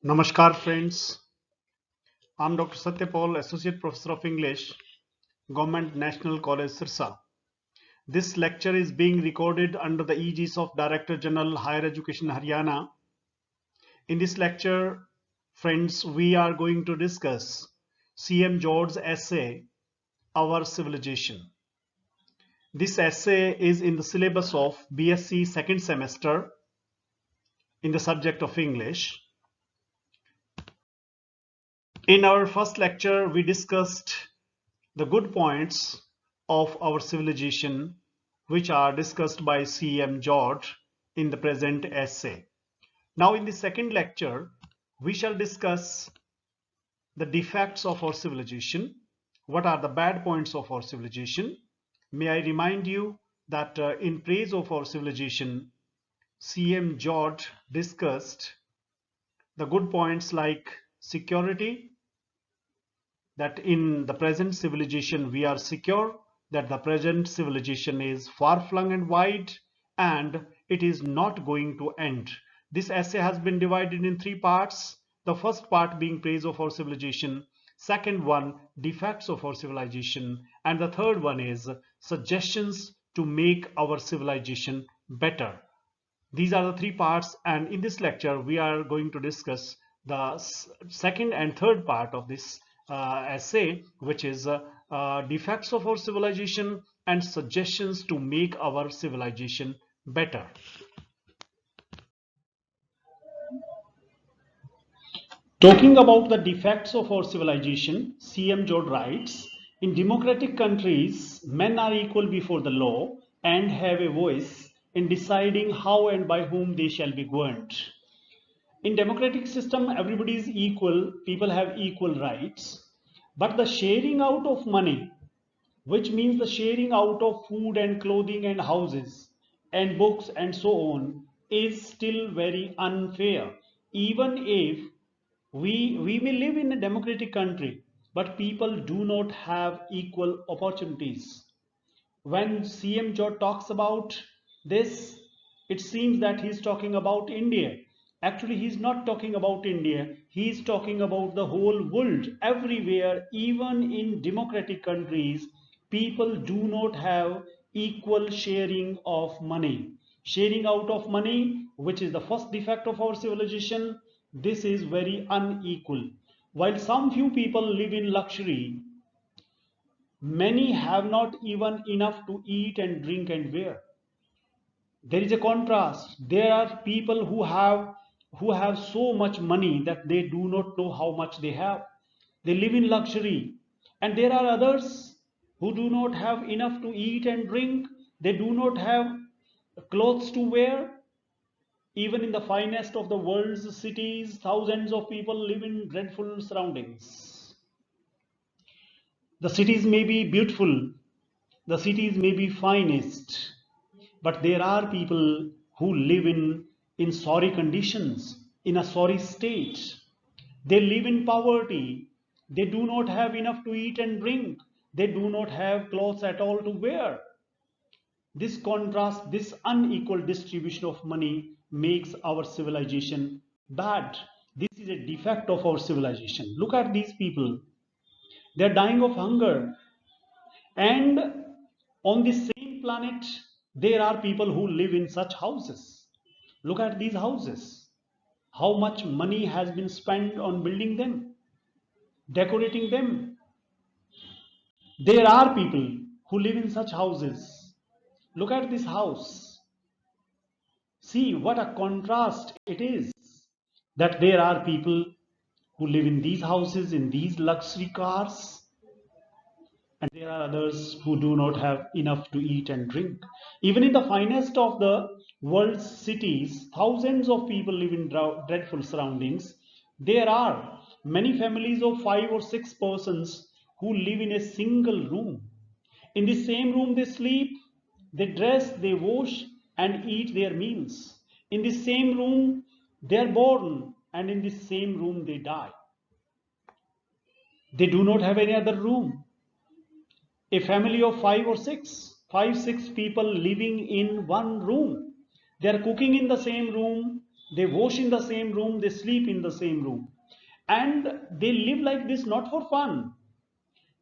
Namaskar friends, I'm Dr. Satyapal, Associate Professor of English, Government National College Sirsa. This lecture is being recorded under the aegis of Director General Higher Education Haryana. In this lecture, friends, we are going to discuss CM Joad's essay, Our Civilization. This essay is in the syllabus of BSc second semester in the subject of English. In our first lecture, we discussed the good points of our civilization, which are discussed by CEM Joad in the present essay. Now in the second lecture, we shall discuss the defects of our civilization. What are the bad points of our civilization? May I remind you that in praise of our civilization, CEM Joad discussed the good points like security, that in the present civilization we are secure, that the present civilization is far-flung and wide, and it is not going to end. This essay has been divided in three parts. The first part being praise of our civilization, second one defects of our civilization, and the third one is suggestions to make our civilization better. These are the three parts, and in this lecture we are going to discuss the second and third part of this essay, which is defects of our civilization and suggestions to make our civilization better. Talking about the defects of our civilization, CM Joad writes, in democratic countries, men are equal before the law and have a voice in deciding how and by whom they shall be governed. In democratic system, everybody is equal, people have equal rights, but the sharing out of money, which means the sharing out of food and clothing and houses and books and so on, is still very unfair. Even if we may live in a democratic country, but people do not have equal opportunities. When CM Joad talks about this, it seems that he's talking about India. Actually, he's not talking about India. He's talking about the whole world. Everywhere, even in democratic countries, people do not have equal sharing of money. Sharing out of money, which is the first defect of our civilization, this is very unequal. While some few people live in luxury, many have not even enough to eat and drink and wear. There is a contrast. There are people who have so much money that they do not know how much they have. They live in luxury. And there are others who do not have enough to eat and drink. They do not have clothes to wear. Even in the finest of the world's cities, thousands of people live in dreadful surroundings. The cities may be beautiful, the cities may be finest, but there are people who live in sorry conditions, in a sorry state. They live in poverty. They do not have enough to eat and drink. They do not have clothes at all to wear. This contrast, this unequal distribution of money makes our civilization bad. This is a defect of our civilization. Look at these people. They are dying of hunger. And on the same planet, there are people who live in such houses. Look at these houses. How much money has been spent on building them, decorating them. There are people who live in such houses. Look at this house. See what a contrast it is, that there are people who live in these houses, in these luxury cars, and there are others who do not have enough to eat and drink. Even in the finest of the world's cities, thousands of people live in dreadful surroundings. There are many families of 5 or 6 persons who live in a single room. In the same room they sleep, they dress, they wash, and eat their meals. In the same room they are born, and in the same room they die. They do not have any other room. A family of 5 or 6 people living in one room. They are cooking in the same room, They wash in the same room, they sleep in the same room. And they live like this not for fun,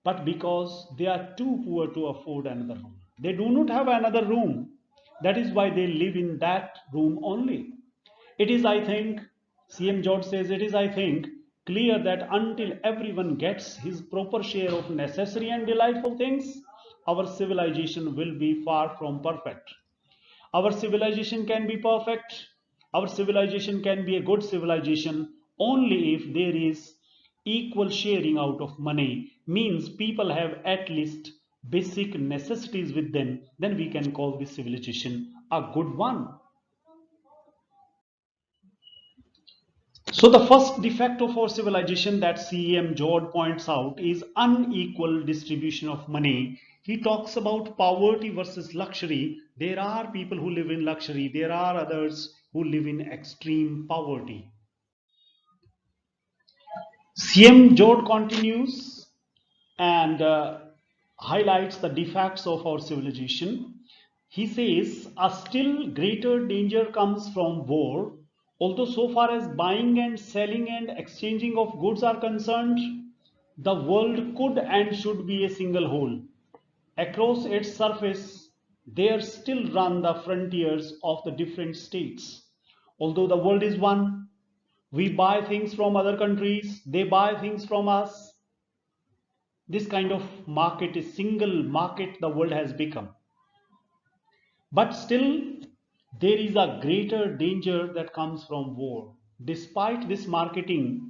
but because they are too poor to afford another room. They do not have another room. That is why they live in that room only. It is, I think, CM Joad says, it is, I think, clear that until everyone gets his proper share of necessary and delightful things, our civilization will be far from perfect. Our civilization can be perfect. Our civilization can be a good civilization only if there is equal sharing out of money, means people have at least basic necessities with them, then we can call this civilization a good one. So the first defect of our civilization that CEM Joad points out is unequal distribution of money. He talks about poverty versus luxury. There are people who live in luxury. There are others who live in extreme poverty. CM Joad continues and highlights the defects of our civilization. He says a still greater danger comes from war. Although, so far as buying and selling and exchanging of goods are concerned, the world could and should be a single whole. Across its surface, there still run the frontiers of the different states. Although the world is one, we buy things from other countries, they buy things from us. This kind of market is single market the world has become. But still, there is a greater danger that comes from war. Despite this marketing,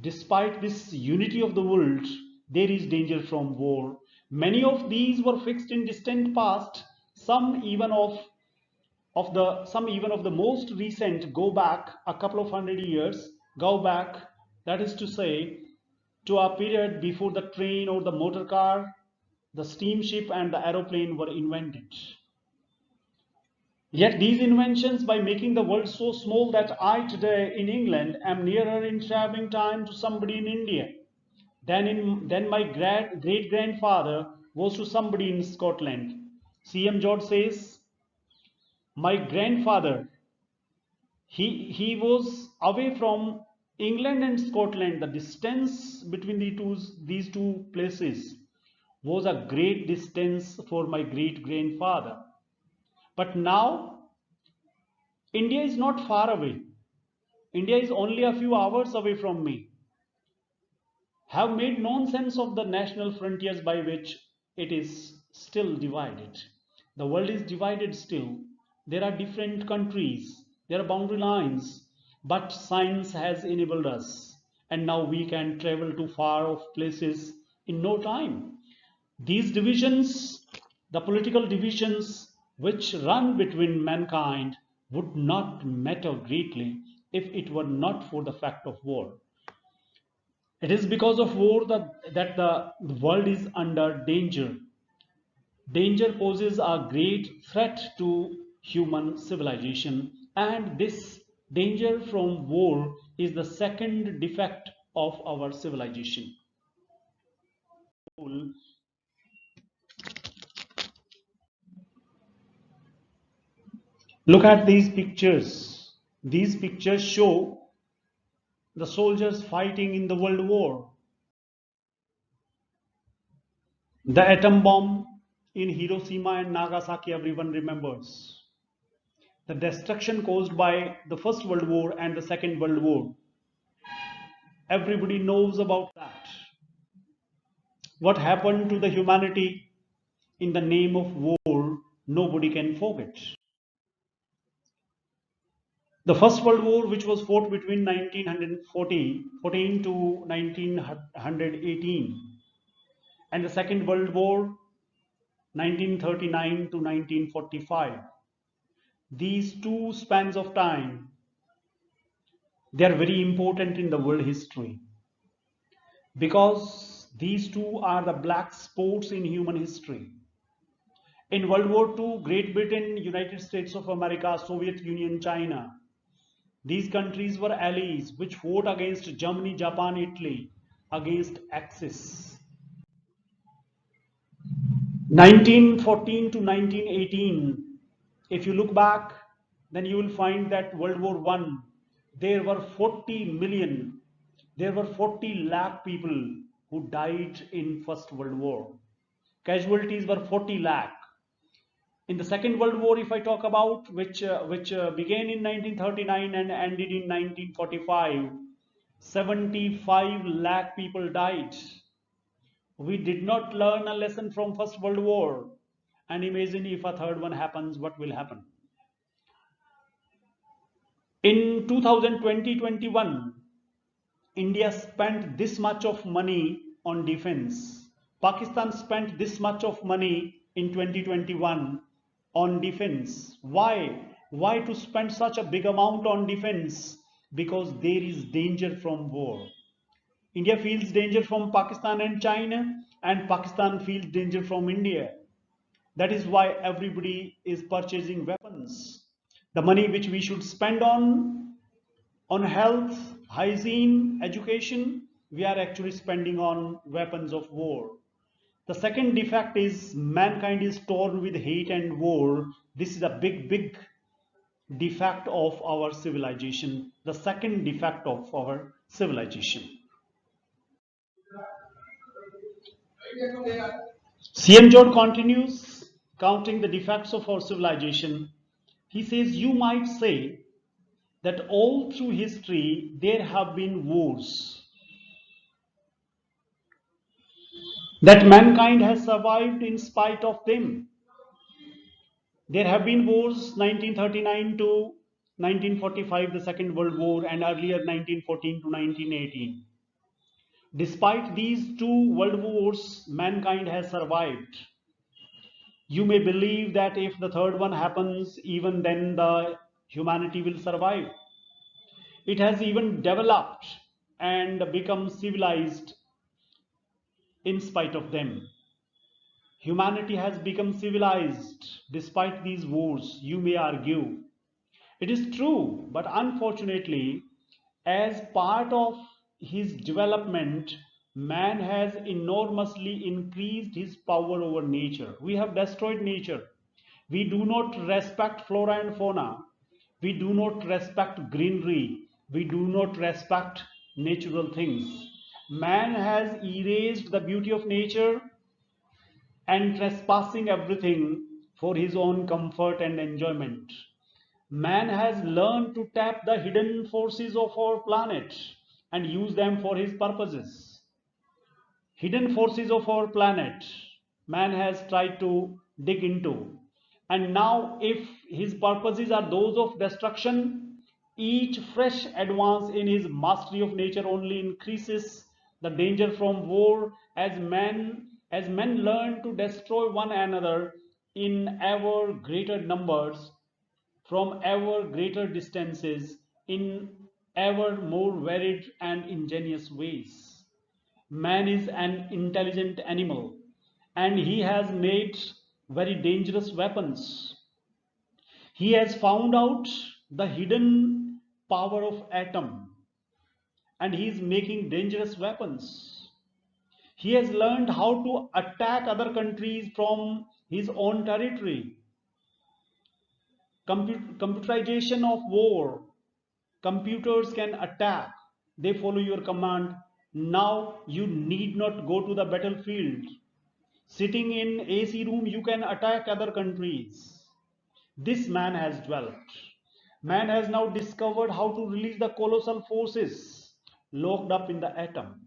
despite this unity of the world, there is danger from war. Many of these were fixed in distant past. Some even of the most recent go back a couple of hundred years. Go back, that is to say, to a period before the train or the motor car, the steamship, and the aeroplane were invented. Yet these inventions, by making the world so small that I today in England am nearer in traveling time to somebody in India than my great grandfather was to somebody in Scotland. CM George says, my grandfather, he was away from England and Scotland. The distance between these two places was a great distance for my great grandfather. But now India is not far away. India is only a few hours away from me. Have made nonsense of the national frontiers by which it is still divided. The world is divided still. There are different countries, there are boundary lines, but science has enabled us, and now we can travel to far off places in no time. These divisions, the political divisions which run between mankind, would not matter greatly if it were not for the fact of war. It is because of war that the world is under danger. Danger poses a great threat to human civilization, and this danger from war is the second defect of our civilization. Look at these pictures. These pictures show the soldiers fighting in the World War. The atom bomb in Hiroshima and Nagasaki, everyone remembers. The destruction caused by the First World War and the Second World War. Everybody knows about that. What happened to the humanity in the name of war, nobody can forget. The First World War, which was fought between 1914 to 1918, and the Second World War, 1939 to 1945. These two spans of time, they are very important in the world history because these two are the black spots in human history. In World War II, Great Britain, United States of America, Soviet Union, China, these countries were allies which fought against Germany, Japan, Italy, against Axis. 1914 to 1918, if you look back, then you will find that World War One, there were 40 million, there were 40 lakh people who died in First World War. Casualties were 40 lakh. In the Second World War, if I talk about, which began in 1939 and ended in 1945, 75 lakh people died. We did not learn a lesson from First World War. And imagine if a third one happens, what will happen? In 2020-21, India spent this much of money on defense. Pakistan spent this much of money in 2021 on defense. Why? Why to spend such a big amount on defense? Because there is danger from war. India feels danger from Pakistan and China, and Pakistan feels danger from India. That is why everybody is purchasing weapons. The money which we should spend on health, hygiene, education, we are actually spending on weapons of war. The second defect is mankind is torn with hate and war. This is a big defect of our civilization. The second defect of our civilization. CM Joad continues counting the defects of our civilization. He says, you might say that all through history there have been wars, that mankind has survived in spite of them. There have been wars 1939 to 1945, the Second World War, and earlier 1914 to 1918. Despite these two world wars, mankind has survived. You may believe that if the third one happens, even then the humanity will survive. It has even developed and become civilized in spite of them. Humanity has become civilized despite these wars, you may argue. It is true, but unfortunately, as part of his development, man has enormously increased his power over nature. We have destroyed nature. We do not respect flora and fauna. We do not respect greenery. We do not respect natural things. Man has erased the beauty of nature and trespassing everything for his own comfort and enjoyment. Man has learned to tap the hidden forces of our planet and use them for his purposes. Hidden forces of our planet, man has tried to dig into. And now, if his purposes are those of destruction, each fresh advance in his mastery of nature only increases the danger from war as men learn to destroy one another in ever greater numbers from ever greater distances in ever more varied and ingenious ways. Man is an intelligent animal and he has made very dangerous weapons. He has found out the hidden power of atom and he is making dangerous weapons. He has learned how to attack other countries from his own territory. Computerization of war. Computers can attack. They follow your command. Now you need not go to the battlefield. Sitting in AC room, you can attack other countries. This man has developed. Man has now discovered how to release the colossal forces locked up in the atom.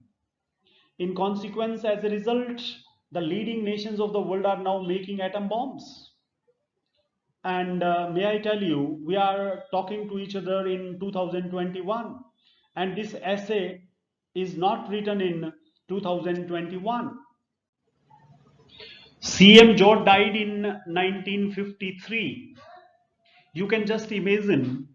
In consequence, as a result, the leading nations of the world are now making atom bombs. And may I tell you, we are talking to each other in 2021, and this essay is not written in 2021. CM Joad died in 1953. You can just imagine,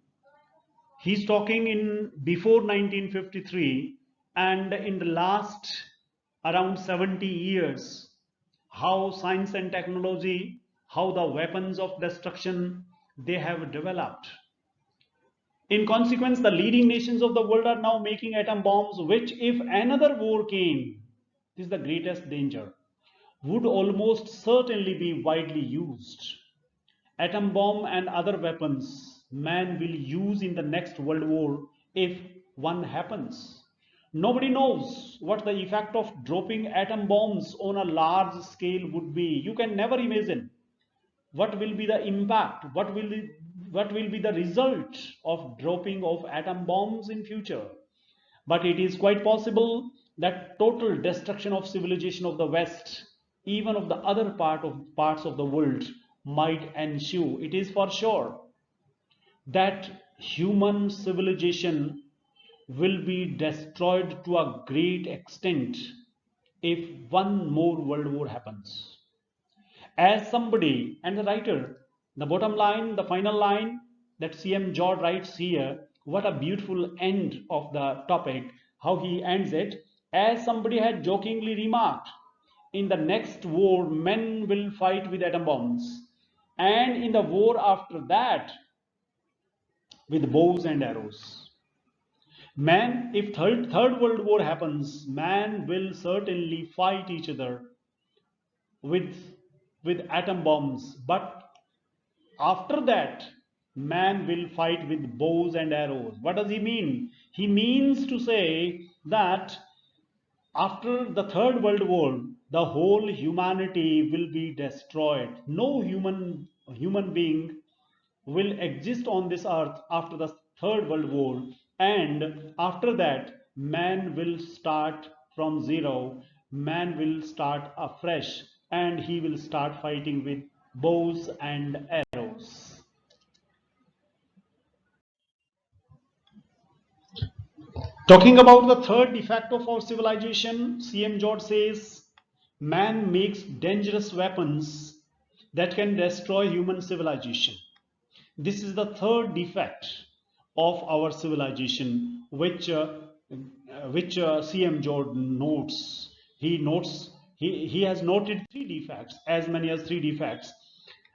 he's talking in before 1953 and in the last around 70 years, how science and technology, how the weapons of destruction they have developed. In consequence, the leading nations of the world are now making atom bombs, which, if another war came, this is the greatest danger, would almost certainly be widely used. Atom bomb and other weapons man will use in the next world war if one happens. Nobody knows what the effect of dropping atom bombs on a large scale would be. You can never imagine what will be the impact, what will be the result of dropping of atom bombs in future. But it is quite possible that total destruction of civilization of the West, even of the other parts of the world, might ensue. It is for sure that human civilization will be destroyed to a great extent if one more world war happens. As somebody and the writer, the bottom line, the final line that CM Joad writes here, what a beautiful end of the topic, how he ends it. As somebody had jokingly remarked, in the next war, men will fight with atom bombs, and in the war after that, with bows and arrows. Man, if third World War happens, man will certainly fight each other with, with atom bombs. But after that, man will fight with bows and arrows. What does he mean? He means to say that after the Third World War, the whole humanity will be destroyed. No human being will exist on this earth after the Third World War, and after that, man will start from zero. Man will start afresh, and he will start fighting with bows and arrows. Talking about the third defect of our civilization, CM Joad says man makes dangerous weapons that can destroy human civilization. This is the third defect of our civilization, which CM Joad notes. He has noted three defects, as many as three defects,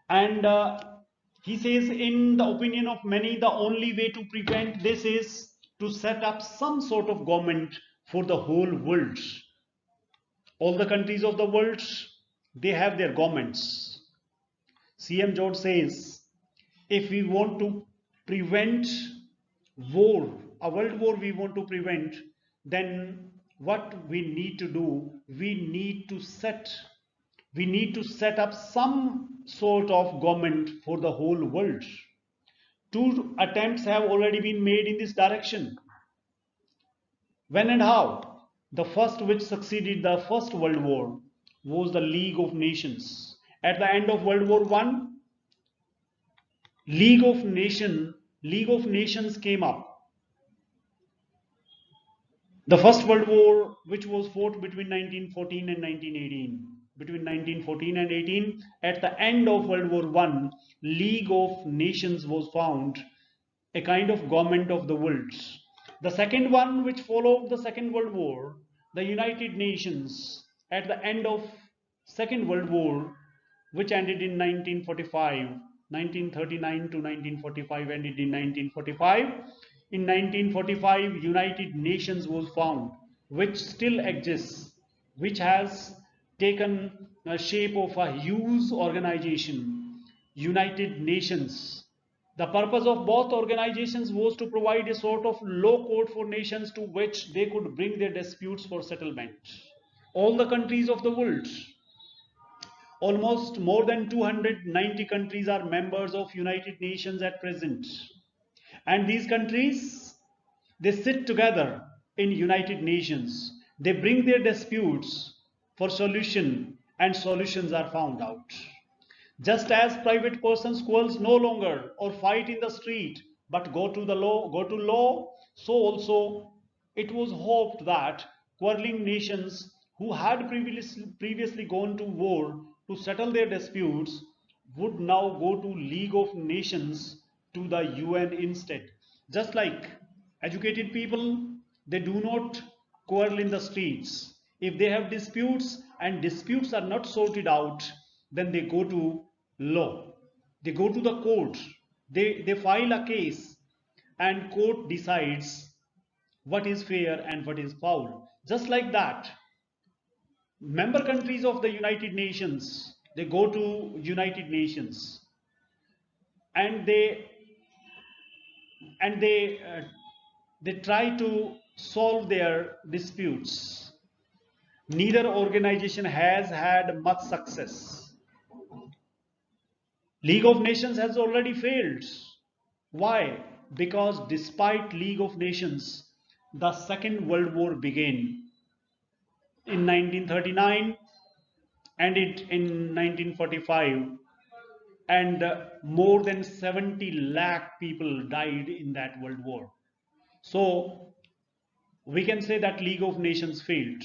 and he says, in the opinion of many, the only way to prevent this is to set up some sort of government for the whole world. All the countries of the world, they have their governments. CM Joad says, if we want to prevent war, a world war we want to prevent, then what we need to do, we need to set up some sort of government for the whole world. Two attempts have already been made in this direction. When and how? The first, which succeeded the First World War, was the League of Nations. At the end of World War One, League of Nations came up. The First World War, which was fought between 1914 and 1918, between 1914 and 18, at the end of World War One, League of Nations was found, a kind of government of the world. The second one, which followed the Second World War, the United Nations, at the end of Second World War, which ended in 1945, 1939 to 1945, ended in 1945. In 1945, United Nations was found, which still exists, which has taken a shape of a huge organization, United Nations. The purpose of both organizations was to provide a sort of law code for nations to which they could bring their disputes for settlement. All the countries of the world, almost more than 290 countries, are members of United Nations at present. And these countries, they sit together in United Nations. They bring their disputes for solution, and solutions are found out. Just as private persons quarrels no longer or fight in the street, but go to law, so also it was hoped that quarreling nations who had previously gone to war to settle their disputes would now go to League of Nations, to the UN instead. Just like educated people, they do not quarrel in the streets. If they have disputes and disputes are not sorted out, then they go to law. They go to the court. They file a case, and court decides what is fair and what is foul. Just like that, member countries of the United Nations, they go to United Nations, and and they try to solve their disputes. Neither organization has had much success. League of Nations has already failed. Why? Because despite League of Nations, the Second World War began in 1939, ended in 1945, and more than 70 lakh people died in that World War. So we can say that League of Nations failed.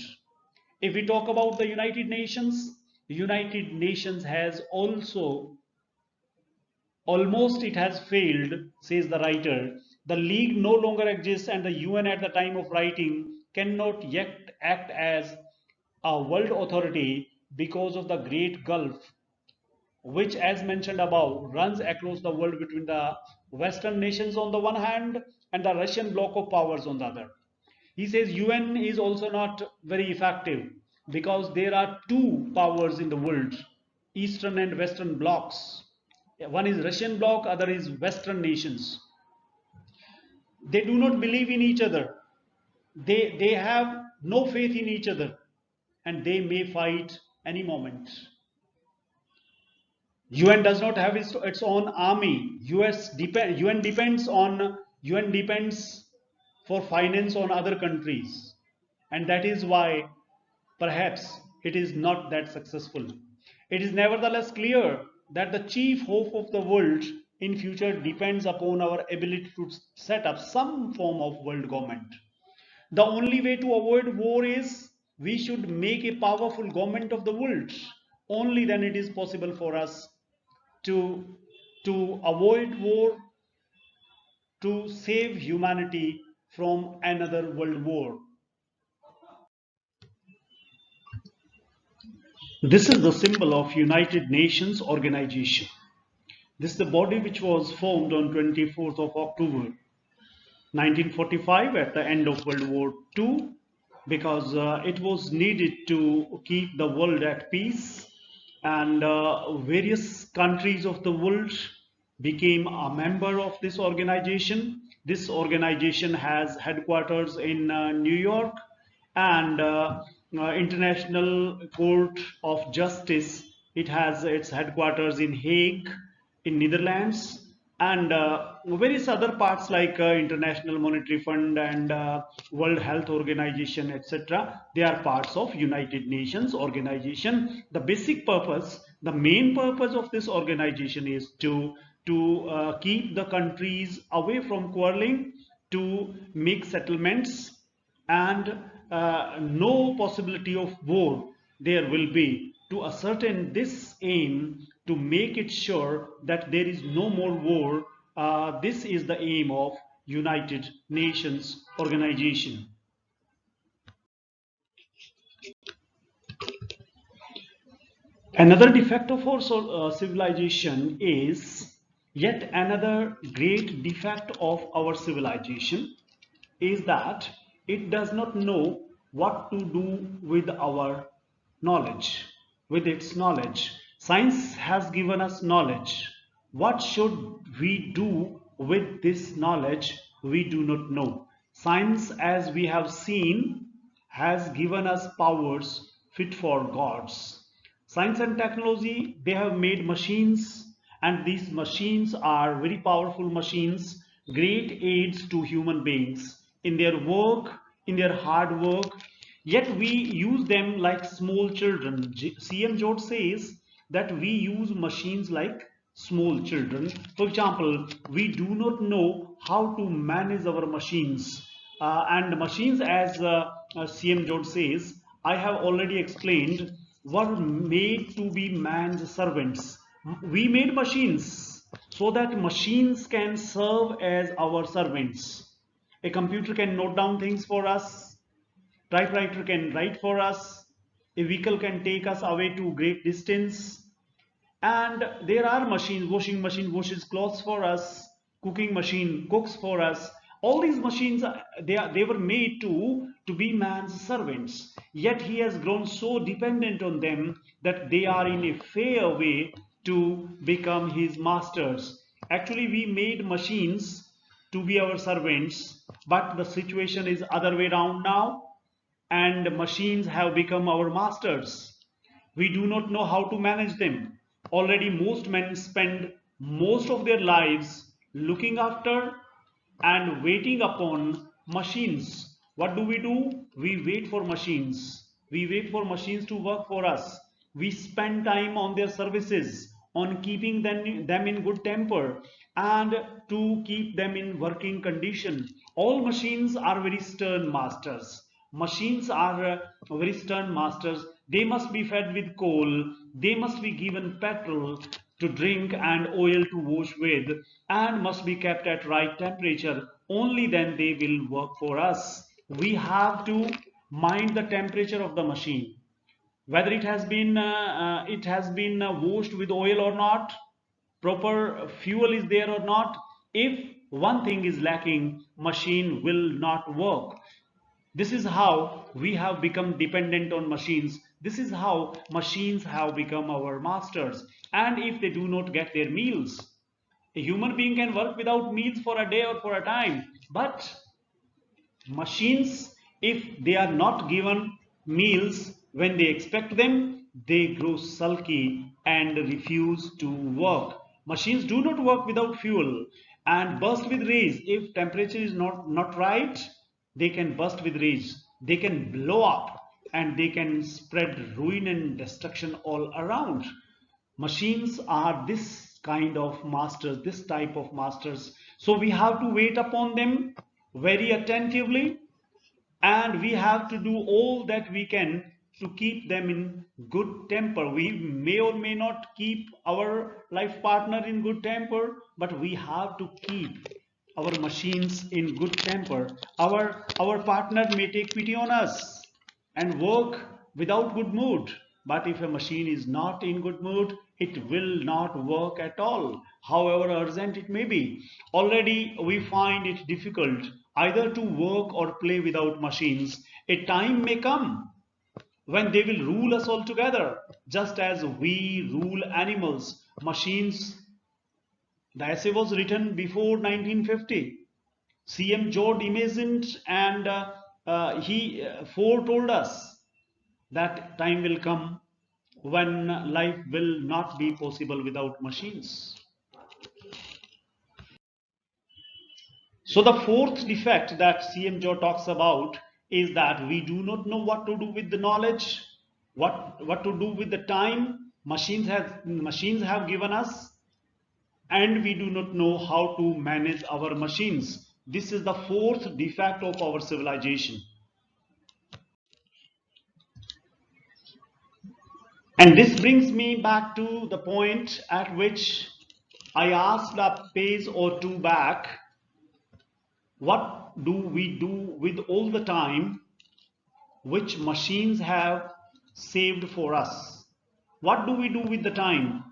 If we talk about the United Nations has also almost it has failed, says the writer. The League no longer exists, and the UN at the time of writing cannot yet act as a world authority because of the Great Gulf, which, as mentioned above, runs across the world between the Western nations on the one hand and the Russian bloc of powers on the other. He says UN is also not very effective because there are two powers in the world, Eastern and Western blocs. One is Russian bloc, other is Western nations. They do not believe in each other. They have no faith in each other, and they may fight any moment. UN does not have its own army. UN depends for finance on other countries, and that is why perhaps it is not that successful. It is nevertheless clear that the chief hope of the world in future depends upon our ability to set up some form of world government. The only way to avoid war is we should make a powerful government of the world. Only then it is possible for us to, to avoid war, to save humanity from another world war. This is the symbol of United Nations Organization. This is the body which was formed on 24th of October 1945 at the end of World War II, because it was needed to keep the world at peace, and various countries of the world became a member of this organization. This organization has headquarters in New York, and International Court of Justice. It has its headquarters in Hague, in Netherlands, and various other parts like International Monetary Fund and World Health Organization, etc. They are parts of United Nations organization. The basic purpose, the main purpose of this organization is to keep the countries away from quarreling, to make settlements, and no possibility of war there will be, to ascertain this aim, to make it sure that there is no more war. This is the aim of United Nations organization. Another defect of our civilization is, yet another great defect of our civilization is that it does not know what to do with our knowledge, with its knowledge. Science has given us knowledge. What should we do with this knowledge? We do not know. Science, as we have seen, has given us powers fit for gods. Science and technology, they have made machines, and these machines are very powerful machines, great aids to human beings in their work, in their hard work. Yet we use them like small children. CM Joad says that we use machines like small children. For example, we do not know how to manage our machines. And machines, as CM Joad says, I have already explained, were made to be man's servants. We made machines so that machines can serve as our servants. A computer can note down things for us, typewriter can write for us, a vehicle can take us away to great distance, and there are machines, washing machine washes clothes for us, cooking machine cooks for us. All these machines, they were made to be man's servants, yet he has grown so dependent on them that they are in a fair way to become his masters. Actually, we made machines to be our servants, but the situation is other way around now, and machines have become our masters. We do not know how to manage them. Already, most men spend most of their lives looking after and waiting upon machines. What do? We wait for machines. We wait for machines to work for us. We spend time on their services, on keeping them in good temper, and to keep them in working condition. All machines are very stern masters. Machines are very stern masters. They must be fed with coal, they must be given petrol to drink and oil to wash with, and must be kept at right temperature. Only then they will work for us. We have to mind the temperature of the machine, whether it has been washed with oil or not, proper fuel is there or not. If one thing is lacking, machine will not work. This is how we have become dependent on machines. This is how machines have become our masters. And if they do not get their meals, a human being can work without meals for a day or for a time. But machines, if they are not given meals when they expect them, they grow sulky and refuse to work. Machines do not work without fuel and burst with rage. If temperature is not right, they can burst with rage. They can blow up and they can spread ruin and destruction all around. Machines are this kind of masters, this type of masters. So we have to wait upon them very attentively, and we have to do all that we can to keep them in good temper. We may or may not keep our life partner in good temper, but we have to keep our machines in good temper. Our partner may take pity on us and work without good mood, but if a machine is not in good mood, it will not work at all, however urgent it may be. Already we find it difficult either to work or play without machines. A time may come when they will rule us altogether, just as we rule animals. Machines, the essay was written before 1950. CM Joad imagined, and he foretold us that time will come when life will not be possible without machines. So the fourth defect that CM Joe talks about is that we do not know what to do with the knowledge, what to do with the time machines have given us, and we do not know how to manage our machines. This is the fourth defect of our civilization. And this brings me back to the point at which I asked a page or two back, what do we do with all the time which machines have saved for us? What do we do with the time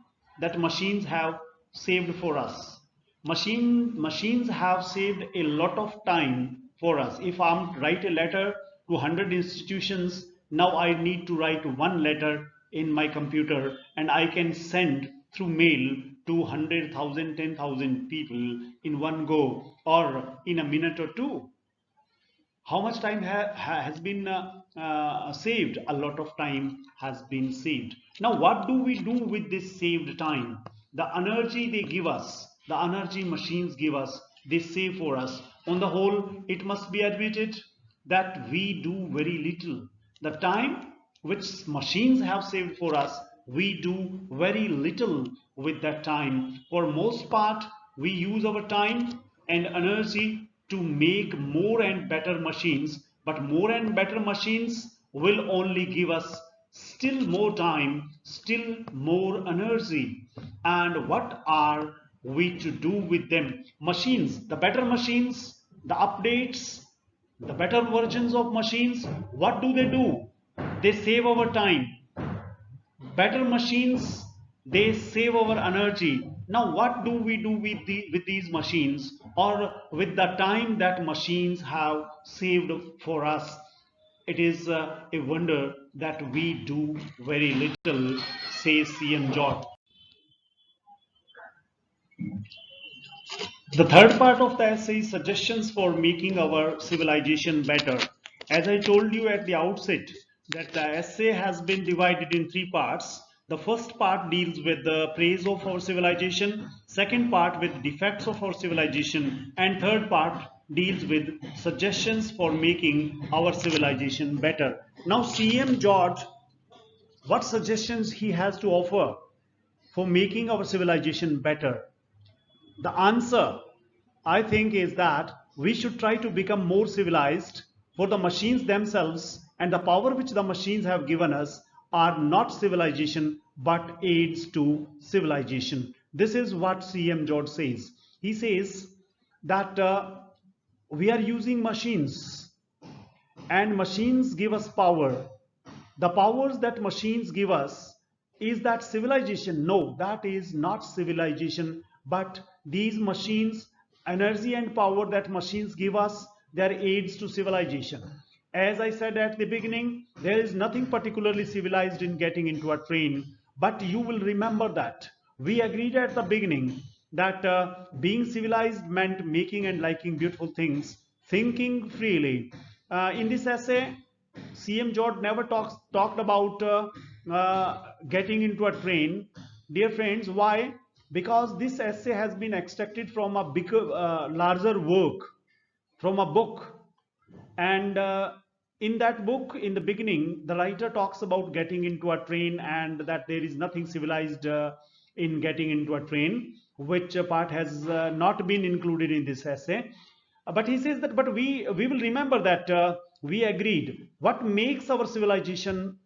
that machines have saved for us? Machines have saved a lot of time for us. If I'm write a letter to 100 institutions, now I need to write one letter in my computer and I can send through mail to 100,000, 10,000 people in one go or in a minute or two. How much time has been saved? A lot of time has been saved. Now what do we do with this saved time? The energy they give us, the energy machines give us, they save for us. On the whole, it must be admitted that we do very little. The time which machines have saved for us, we do very little with that time. For most part, we use our time and energy to make more and better machines, but more and better machines will only give us still more time, still more energy. And what are we to do with them? Machines, the better machines, the updates, the better versions of machines, what do? They save our time. Better machines, they save our energy. Now what do we do with these machines, or with the time that machines have saved for us? It is a wonder that we do very little, says CM George. The third part of the essay is suggestions for making our civilization better. As I told you at the outset, that the essay has been divided in three parts. The first part deals with the praise of our civilization, second part with defects of our civilization, and third part deals with suggestions for making our civilization better. Now, CM George, what suggestions he has to offer for making our civilization better? The answer, I think, is that we should try to become more civilized, for the machines themselves and the power which the machines have given us are not civilization but aids to civilization. This is what CM George says. He says that we are using machines and machines give us power. The powers that machines give us, is that civilization? No, that is not civilization, but these machines, energy and power that machines give us, they are aids to civilization. As I said at the beginning, there is nothing particularly civilized in getting into a train, but you will remember that we agreed at the beginning that being civilized meant making and liking beautiful things, thinking freely. In this essay, CM Joad never talked about getting into a train. Dear friends, why? Because this essay has been extracted from a bigger, larger work, from a book. And in that book, in the beginning, the writer talks about getting into a train and that there is nothing civilized in getting into a train, which part has not been included in this essay. But he says that, but we will remember that we agreed. What makes our civilization?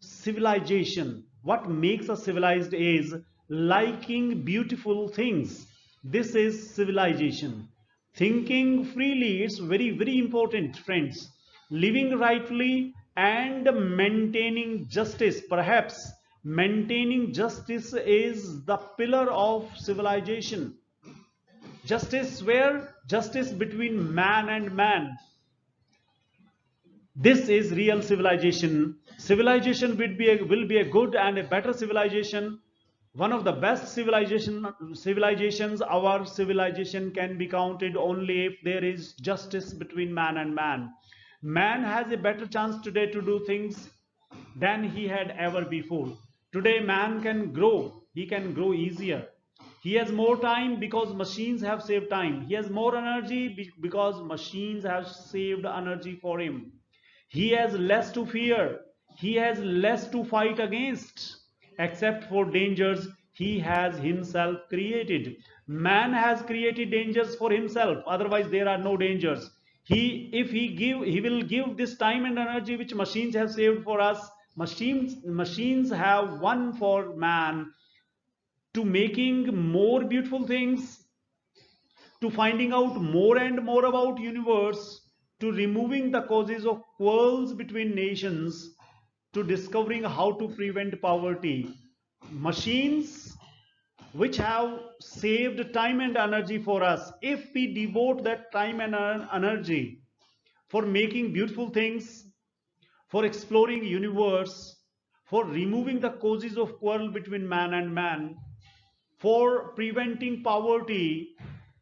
What makes us civilized is liking beautiful things. This is civilization. Thinking freely, it's very, very important, friends. Living rightly and maintaining justice. Perhaps maintaining justice is the pillar of civilization. Justice where? Justice between man and man. This is real civilization. Civilization will be a good and a better civilization. One of the best civilizations, our civilization can be counted only if there is justice between man and man. Man has a better chance today to do things than he had ever before. Today man can grow. He can grow easier. He has more time because machines have saved time. He has more energy because machines have saved energy for him. He has less to fear. He has less to fight against, except for dangers he has himself created. Man has created dangers for himself, otherwise there are no dangers. He will give this time and energy which machines have saved for us. Machines have won for man to making more beautiful things, to finding out more and more about universe, to removing the causes of quarrels between nations, to discovering how to prevent poverty. Machines which have saved time and energy for us, if we devote that time and energy for making beautiful things, for exploring universe, for removing the causes of quarrel between man and man, for preventing poverty,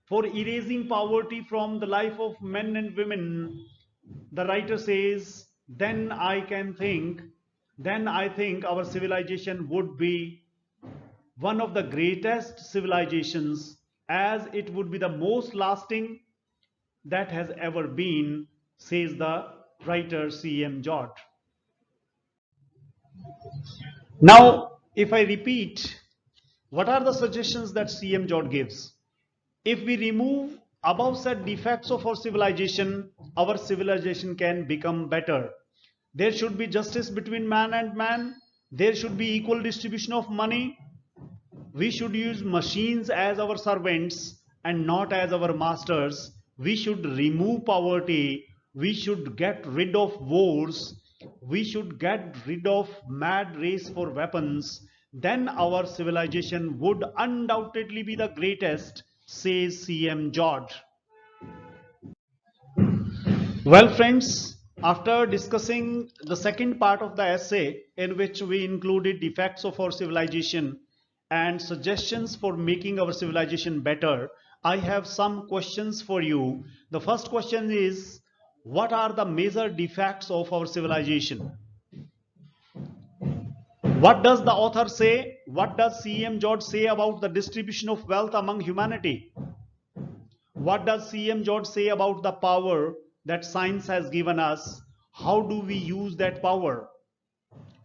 for erasing poverty from the life of men and women, the writer says, then I think our civilization would be one of the greatest civilizations, as it would be the most lasting that has ever been, says the writer CM George. Now, if I repeat, what are the suggestions that CM George gives? If we remove above said defects of our civilization can become better. There should be justice between man and man. There should be equal distribution of money. We should use machines as our servants and not as our masters. We should remove poverty. We should get rid of wars. We should get rid of mad race for weapons. Then our civilization would undoubtedly be the greatest, says CM George. Well, friends, after discussing the second part of the essay, in which we included defects of our civilization and suggestions for making our civilization better, I have some questions for you. The first question is, what are the major defects of our civilization? What does the author say? What does CEM Joad say about the distribution of wealth among humanity? What does CEM Joad say about the power that science has given us? How do we use that power?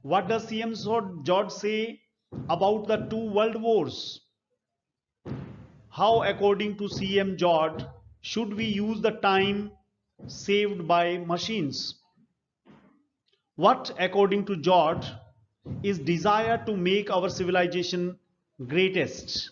What does CEM Joad say about the two world wars? How, according to CEM Joad, should we use the time saved by machines? What, according to Joad, is desire to make our civilization greatest?